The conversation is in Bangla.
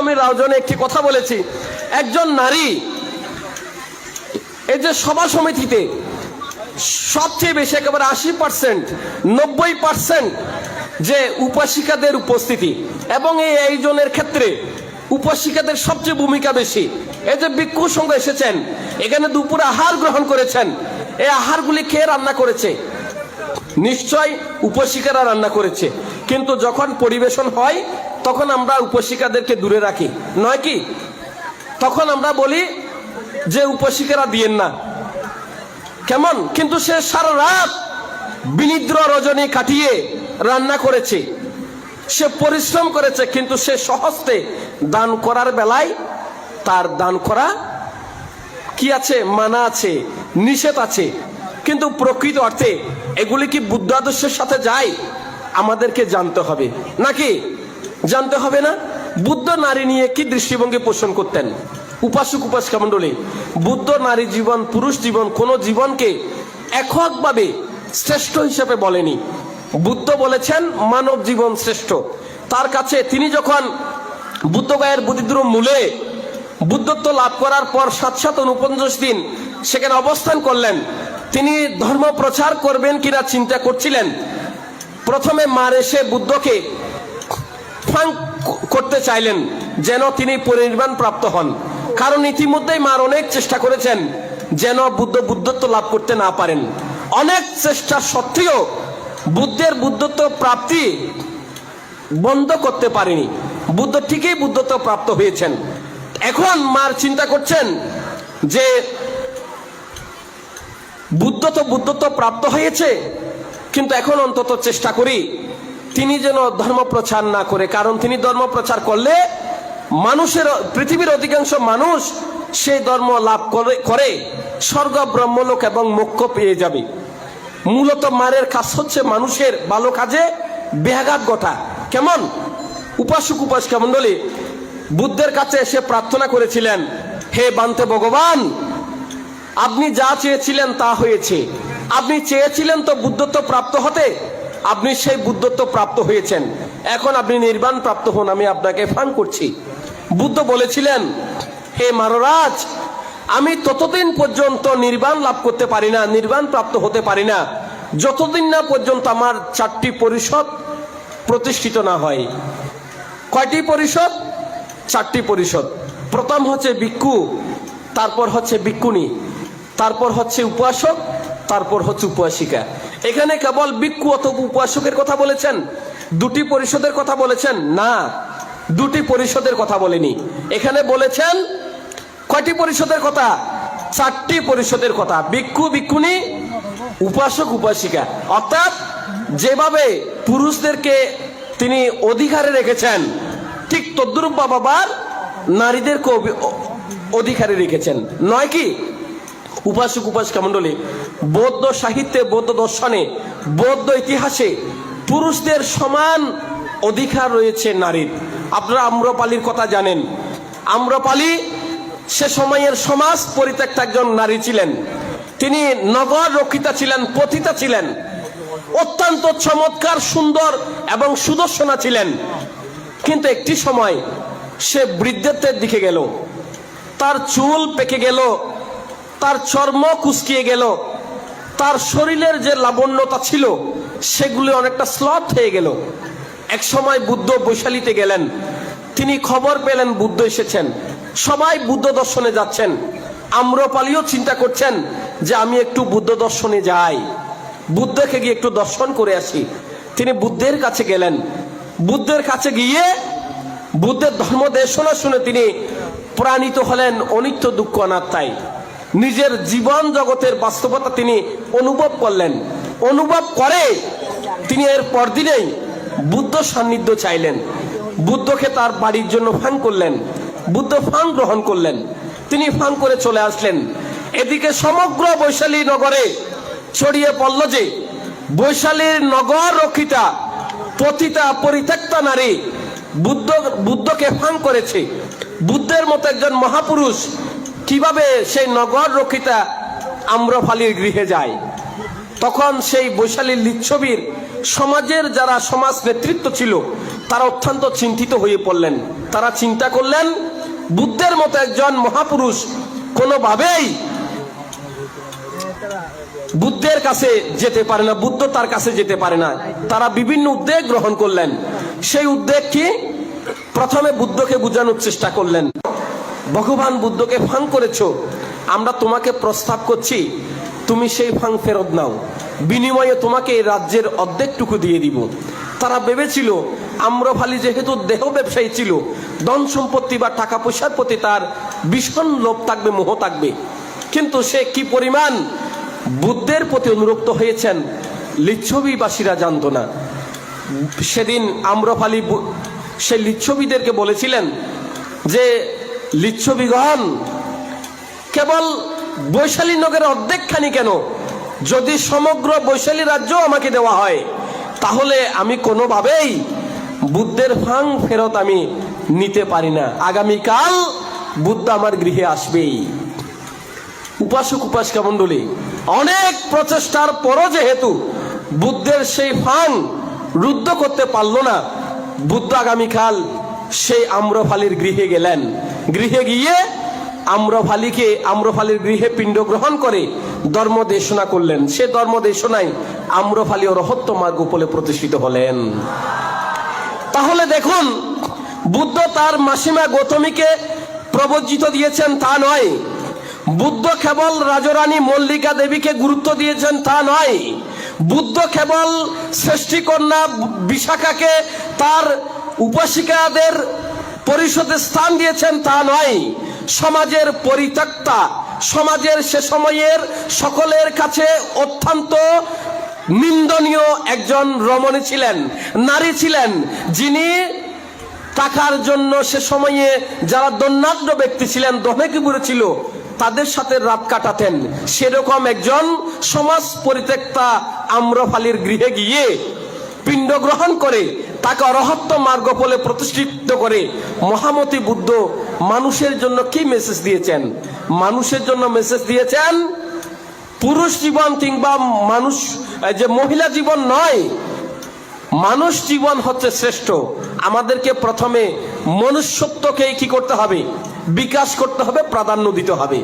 আমি রাউজানে একটি কথা বলেছি, একজন নারী এই যে সভা সমিতিতে সবচেয়ে বেশি একেবারে 80%, 90% যে উপাসিকাদের উপস্থিতি, এবং এই আয়োজনের ক্ষেত্রে উপাসিকাদের সবচেয়ে ভূমিকা বেশি। এই যে ভিক্ষু সংঘ এসেছেন, এখানে দুপুরে আহার গ্রহণ করেছেন, এই আহারগুলি কে রান্না করেছে? নিশ্চয় উপাসিকারা রান্না করেছে। কিন্তু যখন পরিবেশন হয় তখন আমরা উপাসিকাদেরকে দূরে রাখি, নয় কি? তখন আমরা বলি যে উপাসিকারা দিয়েন না, কেমন? কিন্তু সে সারা রাত বিনিদ্র রজনী কাটিয়ে রান্না করেছে, সে পরিশ্রম করেছে, কিন্তু সে সহস্তে দান করার বেলায় তার দান করা কি আছে? মানা আছে, নিষেধ আছে। কিন্তু প্রকৃত অর্থে এগুলি কি বুদ্ধ আদর্শের সাথে যায়? আমাদেরকে জানতে হবে, নাকি জানতে হবে না? বুদ্ধ নারী নিয়ে কি দৃষ্টিভঙ্গি পোষণ করতেন? উপাসক উপাসিকা মণ্ডলী, বুদ্ধ নারী জীবন, পুরুষ জীবন, কোন জীবনকে এককভাবে শ্রেষ্ঠ হিসেবে বলেনি। বুদ্ধ বলেছেন মানব জীবন শ্রেষ্ঠ। তার কাছে তিনি যখন বুদ্ধগয়ার বোধিদ্রুম মূলে বুদ্ধত্ব লাভ করার পর 749 দিন সেখানে অবস্থান করলেন, তিনি ধর্ম প্রচার করবেন কিনা চিন্তা করছিলেন। প্রথমে মার এসে বুদ্ধকে ফাঁক করতে চাইলেন যেন তিনি পরিনির্বাণ প্রাপ্ত হন, কারণ ইতিমধ্যেই মার অনেক চেষ্টা করেছেন যেন বুদ্ধত্ব লাভ করতে না পারেন। অনেক চেষ্টা সত্ত্বেও বুদ্ধের বুদ্ধত্ব প্রাপ্তি বন্ধ করতে পারেনি। বুদ্ধ ঠিকই বুদ্ধত্ব প্রাপ্ত হয়েছেন। এখন মার চিন্তা করছেন যে বুদ্ধত্ব প্রাপ্ত হয়েছে, কিন্তু এখন অন্তত চেষ্টা করি তিনি যেন ধর্ম প্রচার না করে, কারণ তিনি ধর্ম প্রচার করলে মানুষের, পৃথিবীর অধিকাংশ মানুষ সেই ধর্ম লাভ করে স্বর্গ, ব্রহ্মলোক এবং মোক্ষ পেয়ে যাবে। মূলত মারের কাজ হচ্ছে মানুষের ভালো কাজে ব্যাঘাত ঘটা। কেমন? উপাসক উপাসিকা মণ্ডলী বুদ্ধের কাছে এসে প্রার্থনা করেছিলেন, হে বান্তে ভগবান, আপনি যা চেয়েছিলেন তা হয়েছে। আপনি চেয়েছিলেন তো বুদ্ধত্ব প্রাপ্ত হতে, আপনি সেই বুদ্ধত্ব প্রাপ্ত হয়েছেন। এখন আপনি নির্বাণ প্রাপ্ত হন, আমি আপনাকে ফান করছি। বুদ্ধ বলেছিলেন, হে মাররাজ, আমি ততদিন পর্যন্ত নির্বাণ লাভ করতে পারি না, নির্বাণ প্রাপ্ত হতে পারি না, যতদিন না পর্যন্ত আমার 4টি পরিষদ প্রতিষ্ঠিত না হয়। কয়টি পরিষদ? 4টি পরিষদ। প্রথম হচ্ছে ভিক্ষু, তারপর হচ্ছে ভিক্ষুণী, তারপর হচ্ছে উপাসক, তারপর হচ্ছে উপাসিকা। এখানে কেবল ভিক্ষু অথবা উপাসকের কথা বলেছেন? 2টি পরিষদের কথা বলেছেন? না, 2টি পরিষদের কথা বলেনি। এখানে বলেছেন কয়টি পরিষদের কথা? 4টি পরিষদের কথা। ভিক্ষু, ভিক্ষুণী, উপাসক, উপাসিকা। অর্থাৎ যেভাবে পুরুষদেরকে তিনি অধিকারে রেখেছেন, ঠিক তদ্রূপ বাবার নারীদেরকে অধিকারে রেখেছেন, নয় কি? উপাসক উপাসিকা মণ্ডলী, বৌদ্ধ সাহিত্যে, বৌদ্ধ দর্শনে, বৌদ্ধ ইতিহাসে পুরুষদের সমান অধিকার রয়েছে নারীর। আপনারা আম্রপালির কথা জানেন। আম্রপালি সে সময়ের সমাজ পরিত্যক্ত একজন নারী ছিলেন। তিনি নগর রক্ষিতা ছিলেন, পতিতা ছিলেন, অত্যন্ত চমৎকার, সুন্দর এবং সুদর্শনা ছিলেন। কিন্তু একটি সময় সে বৃদ্ধত্বের দিকে গেল, তার চুল পেকে গেল, তার চর্ম কুচকিয়ে গেল, তার শরীরের যে লাবণ্যতা ছিল সেগুলি অনেকটা স্লথ হয়ে গেল। এক সময় বুদ্ধ বৈশালীতে গেলেন, তিনি খবর পেলেন বুদ্ধ এসেছেন, সবাই বুদ্ধ দর্শনে যাচ্ছেন। আম্রপালিও চিন্তা করছেন যে আমি একটু বুদ্ধ দর্শনে যাই, বুদ্ধকে গিয়ে একটু দর্শন করে আসি। তিনি বুদ্ধের কাছে গেলেন। বুদ্ধের কাছে গিয়ে বুদ্ধের ধর্ম দেশনা শুনে তিনি প্রাণিত হলেন অনিত্য দুঃখ অনাত্মায়। নিজের জীবন জগতের বাস্তবতা তিনি অনুভব করলেন। অনুভব করে তিনি এর পরদিনেই বুদ্ধ সান্নিধ্য চাইলেন। বুদ্ধকে তার বাড়ির জন্য ফান করলেন। বুদ্ধ ফান গ্রহণ করলেন। তিনি ফান করে চলে আসলেন। এদিকে সমগ্র বৈশালী নগরে ছড়িয়ে পড়ল যে বৈশালীর নগর রক্ষিতা, পতিতা, পরিত্যক্তা নারী বুদ্ধকে ফান করেছে। বুদ্ধের মতো একজন মহাপুরুষ কিভাবে সেই নগর রক্ষিতা আম্রপালির গৃহে যায়? তখন সেই বৈশালী লিচ্ছবির সমাজের যারা সমাজ নেতৃত্ব ছিল তারা অত্যন্ত চিন্তিত হয়ে পড়লেন। তারা চিন্তা করলেন, বুদ্ধের মতো একজন মহাপুরুষ কোনোভাবেই বুদ্ধের কাছে যেতে পারে না, বুদ্ধ তার কাছে যেতে পারে না। তারা বিভিন্ন উদ্যোগ গ্রহণ করলেন। সেই উদ্যোগ কি? প্রথমে বুদ্ধকে বোঝানোর চেষ্টা করলেন, ভগবান বুদ্ধকে ফাং করেছো, আমরা তোমাকে প্রস্তাব করছি তুমি সেই ফাং ফেরত নাও, বিনিময়ে তোমাকে এই রাজ্যের অর্ধেকটুকু দিয়ে দিব। তারা ভেবেছিল আম্রফালি যেহেতু দেহ ব্যবসায়ী ছিল, ধন সম্পত্তি বা টাকা পয়সার প্রতি তার ভীষণ লোভ থাকবে, মোহ থাকবে, কিন্তু সে কি পরিমাণ বুদ্ধের প্রতি অনুরক্ত হয়েছেন লিচ্ছবিবাসীরা জানত না। সেদিন আম্রফালি সে লিচ্ছবিদেরকে বলেছিলেন যে, লিচ্ছবিগণ, কেবল বৈশালী নগরের অর্ধেকখানি কেন, যদি সমগ্র বৈশালী রাজ্য আমাকে দেওয়া হয় তাহলে আমি কোনোভাবেই বুদ্ধের ফাং ফেরত আমি নিতে পারি না। আগামীকাল বুদ্ধ আমার গৃহে আসবেই। উপাসক উপাসিকা মণ্ডলী, অনেক প্রচেষ্টার পরও যেহেতু বুদ্ধের সেই ফাং রুদ্ধ করতে পারল না, বুদ্ধ আগামীকাল সেই আম্রফালির গৃহে গেলেন। গৃহে গিয়ে আম্রফালির গৃহে পিণ্ড গ্রহণ করে ধর্ম দেশনা করলেন। সে ধর্ম দেশনায় আম্রফালি রহত্য মার্গ বলে প্রতিষ্ঠিত হলেন। তাহলে দেখুন, বুদ্ধ তার মাসিমা গৌতমীকে প্রবজ্জিত দিয়েছেন তা নয়, বুদ্ধ কেবল রাজরানী মল্লিকা দেবীকে গুরুত্ব দিয়েছেন তা নয়, বুদ্ধ কেবল সৃষ্টিকন্যা বিশাখাকে তার উপাসিকাদের পরিষদে স্থান দিয়েছেন তা নয়, সমাজের পরিত্যক্তা, সমাজের সে সময়ের সকলের কাছে অত্যন্ত নিন্দনীয় একজন রমণী ছিলেন, নারী ছিলেন, যিনি টাকার জন্য সে সময়ে যারা দন্যাঢ্য ব্যক্তি ছিলেন, দহেকিপুরে ছিল, তাদের সাথে রাত কাটাতেন। সেরকম একজন সমাজ পরিত্যক্তা আম্রফালির গৃহে গিয়ে পিণ্ড গ্রহণ করে তাকে অরহত্য মার্গ বলে প্রতিষ্ঠিত করে মহামতি বুদ্ধ মানুষের জন্য কি মেসেজ দিয়েছেন? মানুষের জন্য মেসেজ দিয়েছেন, পুরুষ জীবন কিংবা মানুষ যে মহিলা জীবন নয়, মানুষ জীবন হচ্ছে শ্রেষ্ঠ। আমাদেরকে প্রথমে মনুষ্যত্বকে কি করতে হবে? বিকাশ করতে হবে, প্রাধান্য দিতে হবে।